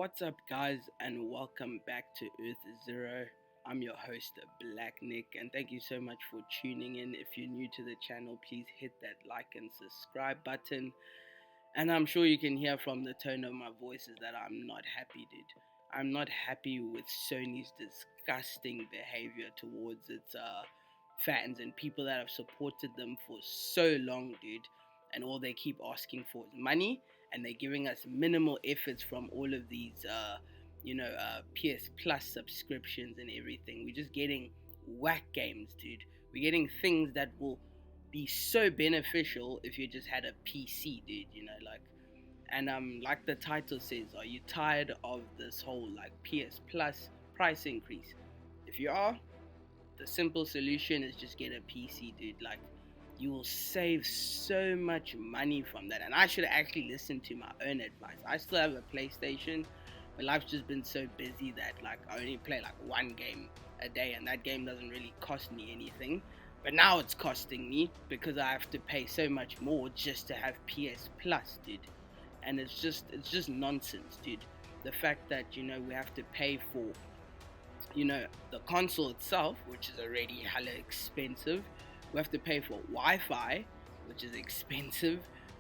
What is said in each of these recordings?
What's up, guys, and welcome back to Earth Zero. I'm your host, Black Nick, and thank you so much for tuning in. If you're new to the channel, please hit that like and subscribe button. And I'm sure you can hear from the tone of my voice is that I'm not happy, dude. I'm not happy with Sony's disgusting behavior towards its fans and people that have supported them for so long, dude. And all they keep asking for is money, and they're giving us minimal efforts from all of these, PS Plus subscriptions and everything. We're just getting whack games, dude. We're getting things that will be so beneficial if you just had a PC, dude. Like the title says, are you tired of this whole like PS Plus price increase? If you are, the simple solution is just get a PC, dude. Like, you will save so much money from that. And I should actually listen to my own advice. I still have a PlayStation, but life's just been so busy that like I only play like one game a day, and that game doesn't really cost me anything. But now it's costing me because I have to pay so much more just to have PS Plus, dude. And it's just nonsense, dude. The fact that we have to pay for the console itself, which is already hella expensive. We have to pay for Wi-Fi, which is expensive.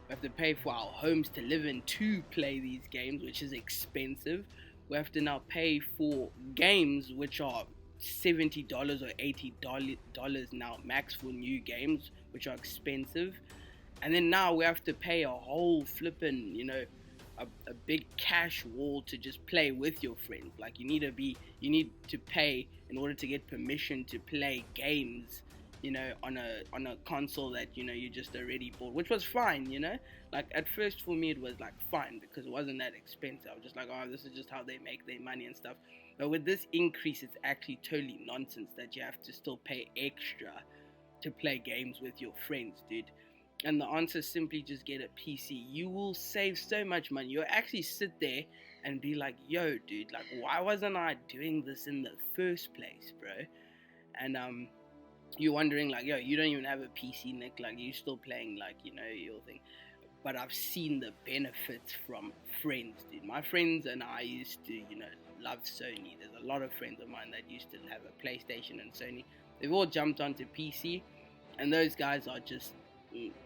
We have to pay for our homes to live in to play these games, which is expensive. We have to now pay for games which are $70 or $80 now max for new games, which are expensive. And then now we have to pay a whole flippin', a big cash wall to just play with your friends. Like you need to pay in order to get permission to play games, on a console that you just already bought, which was fine. Like at first for me it was like fine because it wasn't that expensive. I was just like, oh, this is just how they make their money and stuff. But with this increase, it's actually totally nonsense that you have to still pay extra to play games with your friends, dude. And the answer is simply just get a PC. You will save so much money. You'll actually sit there and be like, yo, dude, like, why wasn't I doing this in the first place, bro? And you're wondering, like, yo, you don't even have a PC, Nick. Like, you're still playing, like, your thing. But I've seen the benefits from friends, dude. My friends and I used to, love Sony. There's a lot of friends of mine that used to have a PlayStation and Sony. They've all jumped onto PC, and those guys are just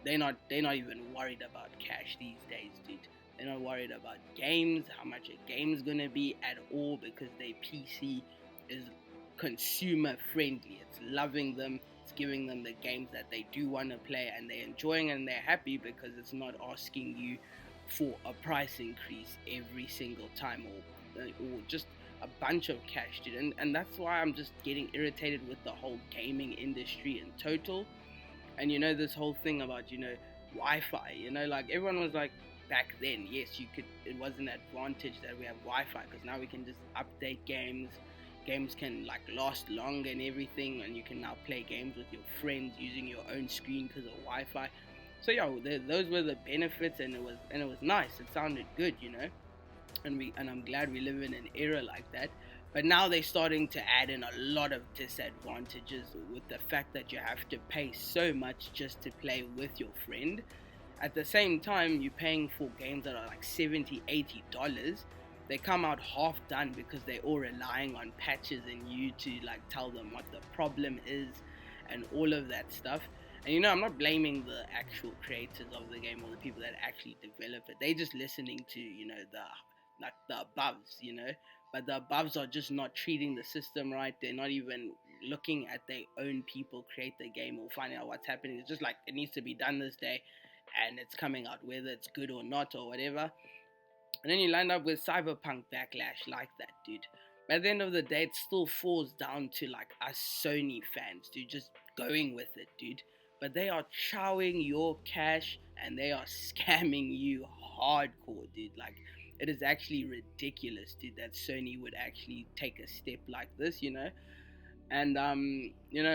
they're not even worried about cash these days, dude. They're not worried about games, how much a game's gonna be at all, because their PC is consumer friendly. It's loving them, it's giving them the games that they do want to play, and they're enjoying it and they're happy because it's not asking you for a price increase every single time, or just a bunch of cash, dude. And that's why I'm just getting irritated with the whole gaming industry in total. And this whole thing about Wi-Fi, like everyone was like, back then, yes, it was an advantage that we have Wi-Fi because now we can just update games can like last longer and everything, and you can now play games with your friends using your own screen because of Wi-Fi. So those were the benefits, and it was nice. It sounded good, and I'm glad we live in an era like that. But now they're starting to add in a lot of disadvantages with the fact that you have to pay so much just to play with your friend. At the same time, you're paying for games that are like $70, $80. They come out half done because they're all relying on patches and you to like tell them what the problem is and all of that stuff. And I'm not blaming the actual creators of the game or the people that actually develop it. They're just listening to the aboves, but the aboves are just not treating the system right. They're not even looking at their own people create the game or finding out what's happening. It's just like, it needs to be done this day, and it's coming out whether it's good or not or whatever. And then you land up with Cyberpunk backlash like that, dude. But at the end of the day, it still falls down to like us Sony fans, dude, just going with it, dude. But they are chowing your cash and they are scamming you hardcore, dude. Like, it is actually ridiculous, dude, that Sony would actually take a step like this, And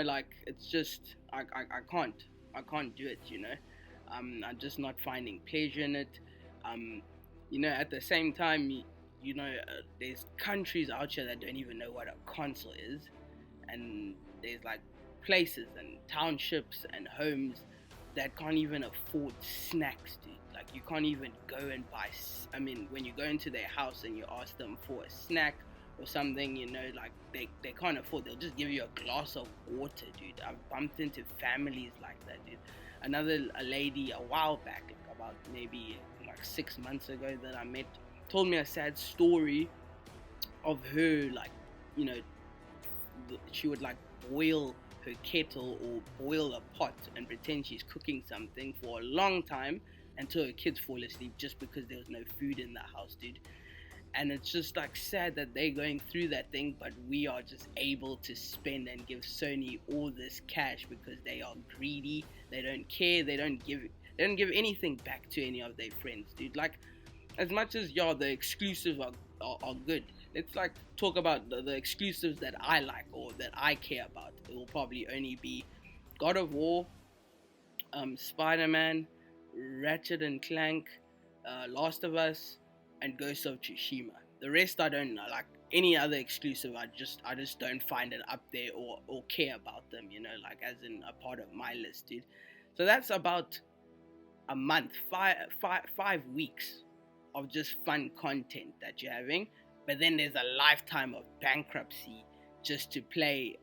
like, it's just I can't do it, I'm just not finding pleasure in it. At the same time, there's countries out here that don't even know what a console is, and there's like places and townships and homes that can't even afford snacks, dude. Like, you can't even go and buy, I mean, when you go into their house and you ask them for a snack or something, you know, like, they can't afford, they'll just give you a glass of water, dude. I've bumped into families like that, dude. A lady a while back, like about maybe like 6 months ago that I met, told me a sad story of her, like, you know, she would like boil her kettle or boil a pot and pretend she's cooking something for a long time until her kids fall asleep just because there was no food in the house, dude. And it's just like sad that they're going through that thing, but we are just able to spend and give Sony all this cash because they are greedy. They don't care. They don't give anything back to any of their friends, dude. Like, as much as the exclusives are good, let's like talk about the exclusives that I like or that I care about. It will probably only be God of War, Spider-Man, Ratchet and Clank, Last of Us, and Ghost of Tsushima. The rest I don't know. Like any other exclusive, I just don't find it up there or care about them, you know, like as in a part of my list, dude. So that's about a month, 5 weeks of just fun content that you're having. But then there's a lifetime of bankruptcy just to play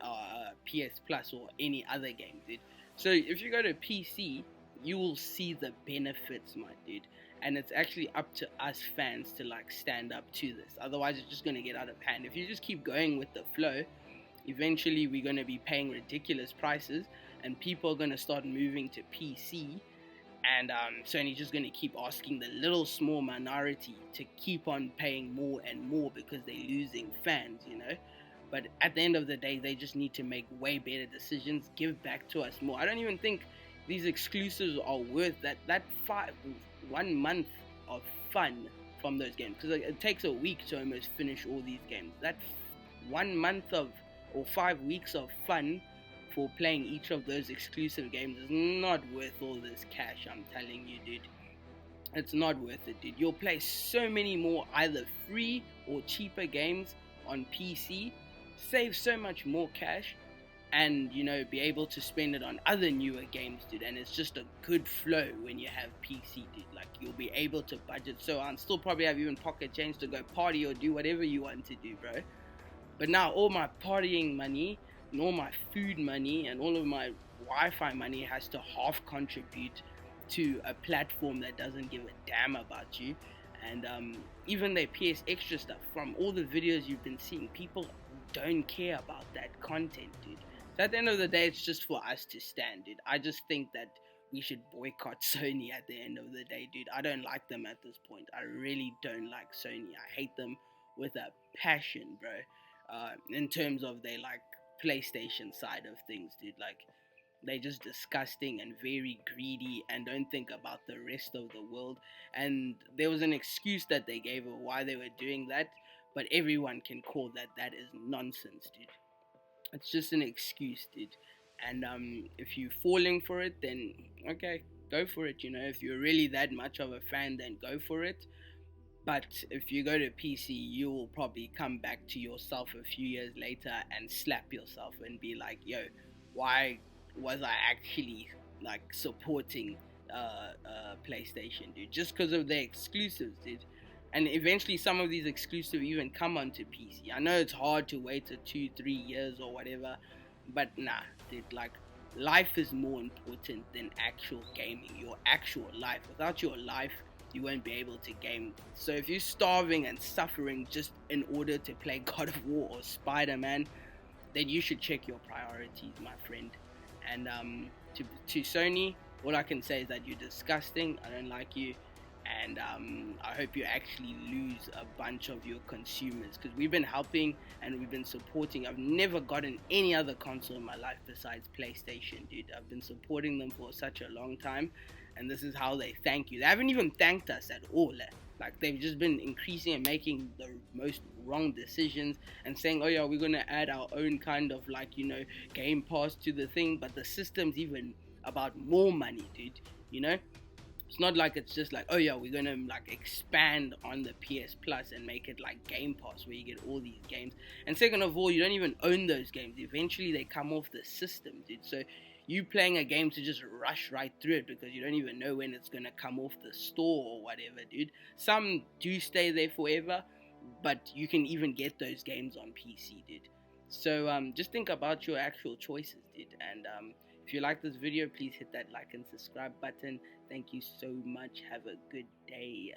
PS Plus or any other game, dude. So if you go to PC, you will see the benefits, my dude. And it's actually up to us fans to like stand up to this. Otherwise, it's just going to get out of hand. If you just keep going with the flow, eventually we're going to be paying ridiculous prices and people are going to start moving to PC. And Sony's just going to keep asking the little small minority to keep on paying more and more because they're losing fans, you know. But at the end of the day, they just need to make way better decisions, give back to us more. I don't even think these exclusives are worth that 1 month of fun from those games, because it takes a week to almost finish all these games. That 1 month or 5 weeks of fun for playing each of those exclusive games is not worth all this cash, I'm telling you, dude. It's not worth it, dude. You'll play so many more either free or cheaper games on PC, save so much more cash, and, you know, be able to spend it on other newer games, dude. And it's just a good flow when you have PC, dude. Like, you'll be able to budget so I'll still probably have even pocket change to go party or do whatever you want to do, bro. But now all my partying money and all my food money and all of my Wi-Fi money has to half contribute to a platform that doesn't give a damn about you. And even their PS Extra stuff, from all the videos you've been seeing, people don't care about that content, dude. So at the end of the day, it's just for us to stand, dude. I just think that we should boycott Sony at the end of the day, dude. I don't like them at this point. I really don't like Sony. I hate them with a passion, bro. In terms of their like PlayStation side of things, dude. Like, they're just disgusting and very greedy and don't think about the rest of the world. And there was an excuse that they gave of why they were doing that, but everyone can call that is nonsense, dude. It's just an excuse, dude. And if you're falling for it, then okay, go for it, you know. If you're really that much of a fan, then go for it. But if you go to PC, you will probably come back to yourself a few years later and slap yourself and be like, yo, why was I actually like supporting PlayStation, dude? Just because of their exclusives, dude. And eventually some of these exclusives even come onto PC. I know it's hard to wait 2-3 years or whatever, but nah, dude, like, life is more important than actual gaming. Your actual life. Without your life, you won't be able to game. So if you're starving and suffering just in order to play God of War or Spider-Man, then you should check your priorities, my friend. And to Sony, all I can say is that you're disgusting. I don't like you. And I hope you actually lose a bunch of your consumers, because we've been helping and we've been supporting. I've never gotten any other console in my life besides PlayStation, dude. I've been supporting them for such a long time, and this is how they thank you. They haven't even thanked us at all. Like, they've just been increasing and making the most wrong decisions and saying, oh yeah, we're going to add our own kind of, like, you know, Game Pass to the thing, but the system's even about more money, dude, you know? It's not like it's just like, oh yeah, we're gonna like expand on the PS Plus and make it like Game Pass where you get all these games. And second of all, you don't even own those games. Eventually they come off the system, dude. So you playing a game to just rush right through it because you don't even know when it's gonna come off the store or whatever, dude. Some do stay there forever, but you can even get those games on PC, dude. So just think about your actual choices, dude. And if you like this video, please hit that like and subscribe button. Thank you so much. Have a good day.